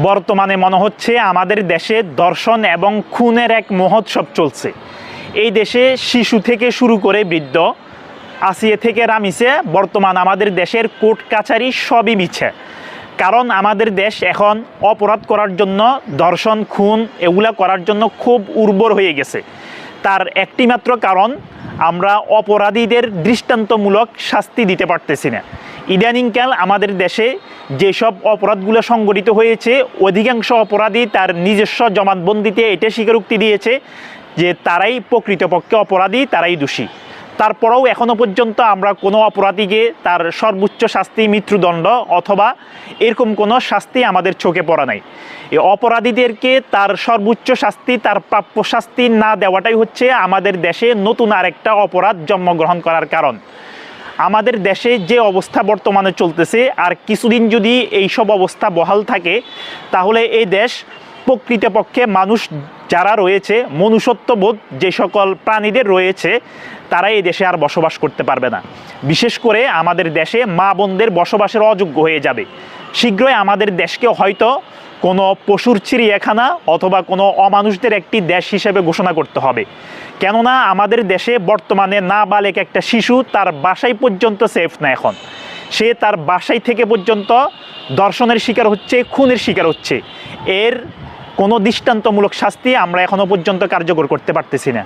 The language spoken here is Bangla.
বর্তমানে মনে হচ্ছে আমাদের দেশে ধর্ষণ এবং খুনের এক মহোৎসব চলছে। এই দেশে শিশু থেকে শুরু করে বৃদ্ধ, আসিয়ে থেকে রামিছে, বর্তমান আমাদের দেশের কোর্ট কাছারি সবই মিছে। কারণ আমাদের দেশ এখন অপরাধ করার জন্য, ধর্ষণ খুন এগুলা করার জন্য খুব উর্বর হয়ে গেছে। তার একটি মাত্র কারণ, আমরা অপরাধীদের দৃষ্টান্তমূলক শাস্তি দিতে পারতেছি না। ইদানিংকাল আমাদের দেশে যেসব অপরাধগুলো সংঘটিত হয়েছে, অধিকাংশ অপরাধী তার নিজস্ব জবানবন্দিতে এটা স্বীকারোক্তি দিয়েছে যে তারাই প্রকৃতপক্ষে অপরাধী, তারাই দোষী। তারপরেও এখনও পর্যন্ত আমরা কোনো অপরাধীকে তার সর্বোচ্চ শাস্তি মৃত্যুদণ্ড অথবা এরকম কোনো শাস্তি আমাদের চোখে পড়া নাই। এই অপরাধীদেরকে তার সর্বোচ্চ শাস্তি, তার প্রাপ্য শাস্তি না দেওয়াটাই হচ্ছে আমাদের দেশে নতুন আরেকটা অপরাধ জন্মগ্রহণ করার কারণ। আমাদের দেশে যে অবস্থা বর্তমানে চলতেছে, আর কিছুদিন যদি এইসব অবস্থা বহাল থাকে, তাহলে এই দেশ প্রকৃতপক্ষে মানুষ যারা রয়েছে, মনুষ্যত্ববোধ যে সকল প্রাণীদের রয়েছে, তারা এই দেশে আর বসবাস করতে পারবে না। বিশেষ করে আমাদের দেশে মা বোনদের বসবাসের অযোগ্য হয়ে যাবে। শীঘ্রই আমাদের দেশকে হয়তো কোনো পশুর চিড়িয়াখানা অথবা কোনো অমানুষদের একটি দেশ হিসেবে ঘোষণা করতে হবে। কেননা আমাদের দেশে বর্তমানে নাবালেগ একটা শিশু তার বাসায় পর্যন্ত সেফ না। এখন সে তার বাসায় থেকে পর্যন্ত ধর্ষণের শিকার হচ্ছে, খুনের শিকার হচ্ছে। এর কোনো দৃষ্টান্তমূলক শাস্তি আমরা এখনও পর্যন্ত কার্যকর করতে পারতেছি না।